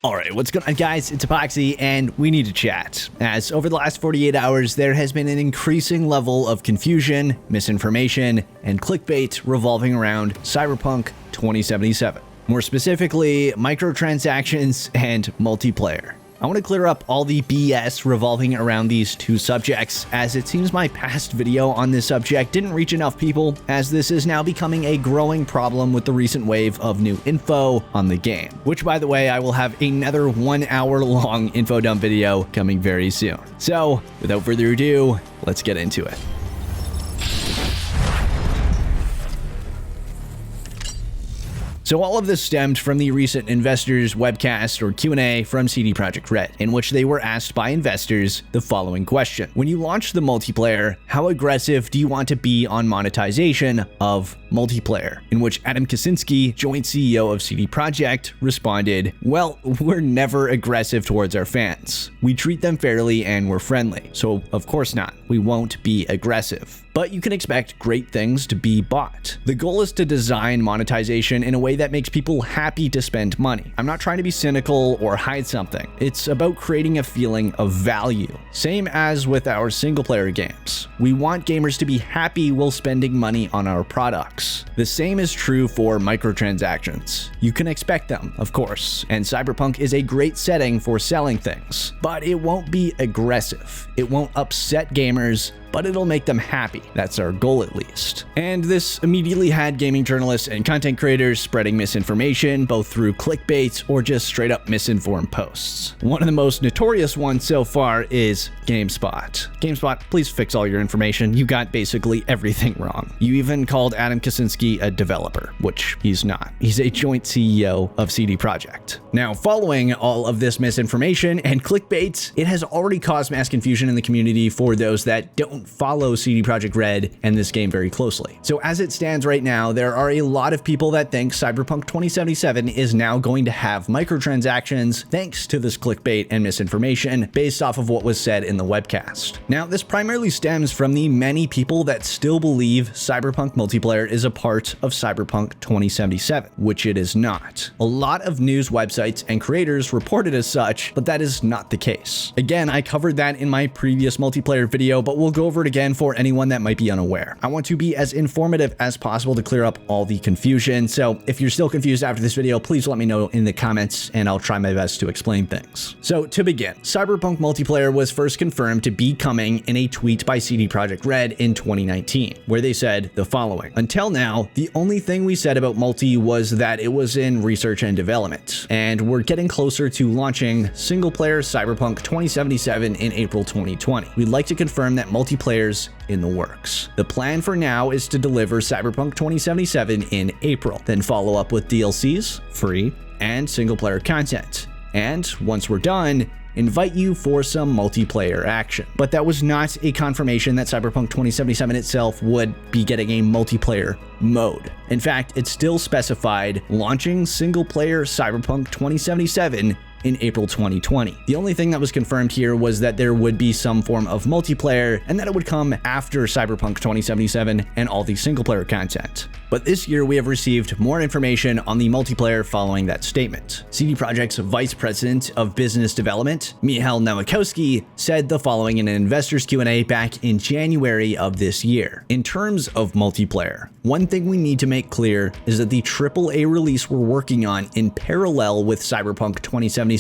Alright, what's going on guys? It's Epoxy and we need to chat. As over the last 48 hours, there has been an increasing level of confusion, misinformation, and clickbait revolving around Cyberpunk 2077. More specifically, microtransactions and multiplayer. I want to clear up all the BS revolving around these two subjects, as it seems my past video on this subject didn't reach enough people, as this is now becoming a growing problem with the recent wave of new info on the game. Which, by the way, I will have another 1 hour long info dump video coming very soon. So, without further ado, let's get into it. So all of this stemmed from the recent investors webcast or Q&A from CD Projekt Red, in which they were asked by investors the following question. When you launch the multiplayer, how aggressive do you want to be on monetization of multiplayer? In which Adam Kaczynski, joint CEO of CD Projekt, responded, well, we're never aggressive towards our fans. We treat them fairly and we're friendly. So of course not, we won't be aggressive. But you can expect great things to be bought. The goal is to design monetization in a way that makes people happy to spend money. I'm not trying to be cynical or hide something. It's about creating a feeling of value. Same as with our single player games. We want gamers to be happy while spending money on our products. The same is true for microtransactions. You can expect them, of course, and Cyberpunk is a great setting for selling things. But it won't be aggressive. It won't upset gamers, but it'll make them happy. That's our goal at least. And this immediately had gaming journalists and content creators spreading misinformation, both through clickbait or just straight up misinformed posts. One of the most notorious ones so far is GameSpot. GameSpot, please fix all your information. You got basically everything wrong. You even called Adam Kaczynski a developer, which he's not. He's a joint CEO of CD Projekt. Now, following all of this misinformation and clickbait, it has already caused mass confusion in the community for those that don't follow CD Projekt Red and this game very closely. So as it stands right now, there are a lot of people that think Cyberpunk 2077 is now going to have microtransactions thanks to this clickbait and misinformation based off of what was said in the webcast. Now, this primarily stems from the many people that still believe Cyberpunk Multiplayer is a part of Cyberpunk 2077, which it is not. A lot of news websites and creators reported as such, but that is not the case. Again, I covered that in my previous multiplayer video, but we'll go over it again for anyone that might be unaware. I want to be as informative as possible to clear up all the confusion, so if you're still confused after this video, please let me know in the comments and I'll try my best to explain things. So to begin, Cyberpunk Multiplayer was first confirmed to be coming in a tweet by CD Projekt Red in 2019, where they said the following. Until now, the only thing we said about multi was that it was in research and development, and we're getting closer to launching single-player Cyberpunk 2077 in April 2020. We'd like to confirm that multiplayer's in the works. The plan for now is to deliver Cyberpunk 2077 in April, then follow up with DLCs, free, and single-player content. And once we're done, invite you for some multiplayer action. But that was not a confirmation that Cyberpunk 2077 itself would be getting a multiplayer mode. In fact, it still specified launching single-player Cyberpunk 2077 in April 2020. The only thing that was confirmed here was that there would be some form of multiplayer and that it would come after Cyberpunk 2077 and all the single player content. But this year we have received more information on the multiplayer following that statement. CD Projekt's Vice President of Business Development, Michal Nowakowski, said the following in an investors Q&A back in January of this year. In terms of multiplayer, one thing we need to make clear is that the AAA release we're working on in parallel with Cyberpunk 2077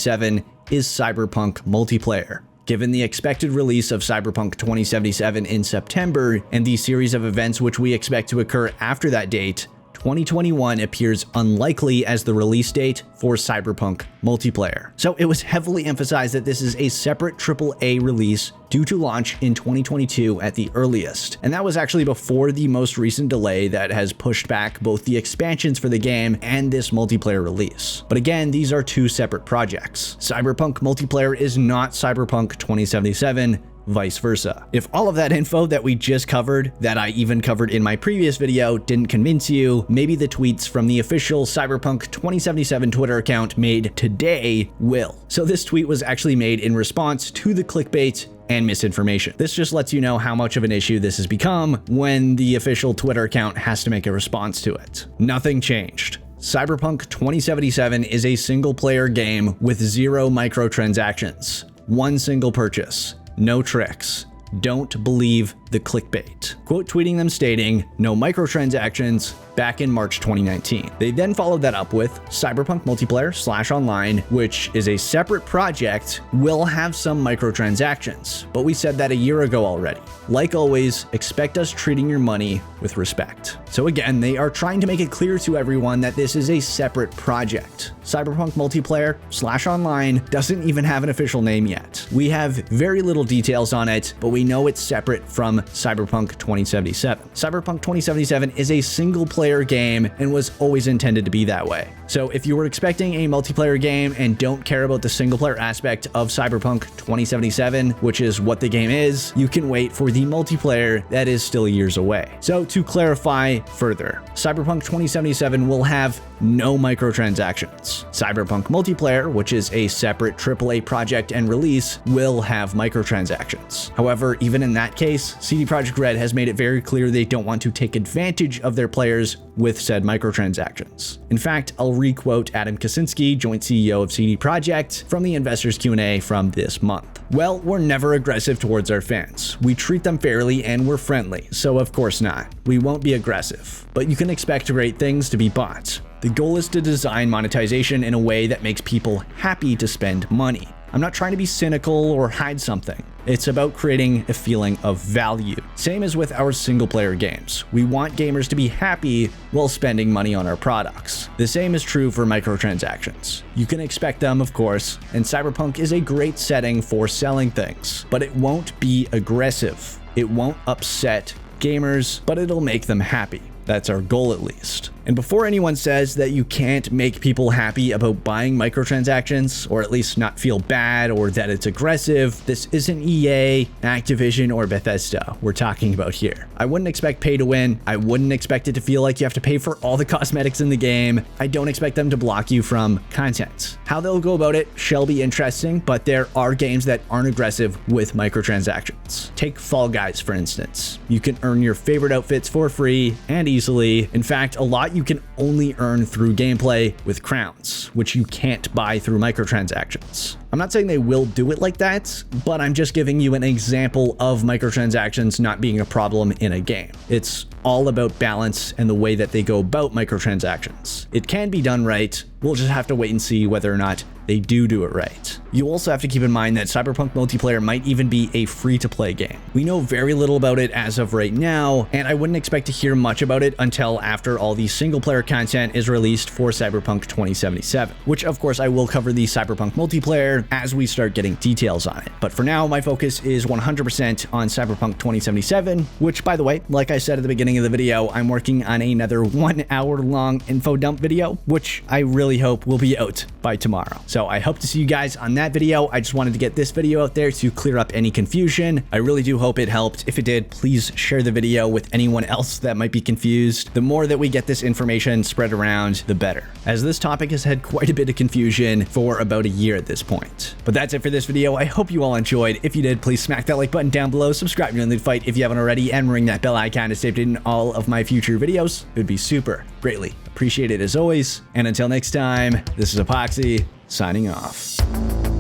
is Cyberpunk Multiplayer. Given the expected release of Cyberpunk 2077 in September and the series of events which we expect to occur after that date, 2021 appears unlikely as the release date for Cyberpunk Multiplayer. So it was heavily emphasized that this is a separate AAA release due to launch in 2022 at the earliest. And that was actually before the most recent delay that has pushed back both the expansions for the game and this multiplayer release. But again, these are two separate projects. Cyberpunk Multiplayer is not Cyberpunk 2077, vice versa. If all of that info that we just covered, that I even covered in my previous video, didn't convince you, maybe the tweets from the official Cyberpunk 2077 Twitter account made today will. So this tweet was actually made in response to the clickbait and misinformation. This just lets you know how much of an issue this has become when the official Twitter account has to make a response to it. Nothing changed. Cyberpunk 2077 is a single-player game with 0 microtransactions, 1 single purchase, no tricks. Don't believe the clickbait. Quote tweeting them stating, no microtransactions, back in March 2019. They then followed that up with Cyberpunk Multiplayer /Online, which is a separate project, will have some microtransactions, but we said that a year ago already. Like always, expect us treating your money with respect. So again, they are trying to make it clear to everyone that this is a separate project. Cyberpunk Multiplayer /Online doesn't even have an official name yet. We have very little details on it, but we know it's separate from Cyberpunk 2077. Cyberpunk 2077 is a single-player game and was always intended to be that way. So if you were expecting a multiplayer game and don't care about the single-player aspect of Cyberpunk 2077, which is what the game is, you can wait for the multiplayer that is still years away. So to clarify further, Cyberpunk 2077 will have no microtransactions. Cyberpunk Multiplayer, which is a separate AAA project and release, will have microtransactions. However, even in that case, CD Projekt Red has made it very clear they don't want to take advantage of their players with said microtransactions. In fact, I'll re-quote Adam Kaczynski, joint CEO of CD Projekt, from the Investors Q&A from this month. Well, we're never aggressive towards our fans. We treat them fairly and we're friendly, so of course not. We won't be aggressive, but you can expect great things to be bought. The goal is to design monetization in a way that makes people happy to spend money. I'm not trying to be cynical or hide something. It's about creating a feeling of value. Same as with our single-player games. We want gamers to be happy while spending money on our products. The same is true for microtransactions. You can expect them, of course, and Cyberpunk is a great setting for selling things, but it won't be aggressive. It won't upset gamers, but it'll make them happy. That's our goal, at least. And before anyone says that you can't make people happy about buying microtransactions, or at least not feel bad, or that it's aggressive, this isn't EA, Activision, or Bethesda we're talking about here. I wouldn't expect pay to win. I wouldn't expect it to feel like you have to pay for all the cosmetics in the game. I don't expect them to block you from content. How they'll go about it shall be interesting, but there are games that aren't aggressive with microtransactions. Take Fall Guys, for instance. You can earn your favorite outfits for free and easily. In fact, a lot you can only earn through gameplay with crowns, which you can't buy through microtransactions. I'm not saying they will do it like that, but I'm just giving you an example of microtransactions not being a problem in a game. It's all about balance and the way that they go about microtransactions. It can be done right. We'll just have to wait and see whether or not they do it right. You also have to keep in mind that Cyberpunk Multiplayer might even be a free-to-play game. We know very little about it as of right now, and I wouldn't expect to hear much about it until after all the single-player content is released for Cyberpunk 2077, which of course I will cover the Cyberpunk Multiplayer as we start getting details on it. But for now, my focus is 100% on Cyberpunk 2077, which, by the way, like I said at the beginning of the video, I'm working on another 1 hour long info dump video, which I really hope will be out by tomorrow. So I hope to see you guys on that video. I just wanted to get this video out there to clear up any confusion. I really do hope it helped. If it did, please share the video with anyone else that might be confused. The more that we get this information spread around, the better, as this topic has had quite a bit of confusion for about a year at this point. But that's it for this video. I hope you all enjoyed. If you did, please smack that like button down below, subscribe to Lead Fight if you haven't already, and ring that bell icon to stay updated in all of my future videos. It would be super greatly appreciated as always. And until next time, this is Epoxy signing off.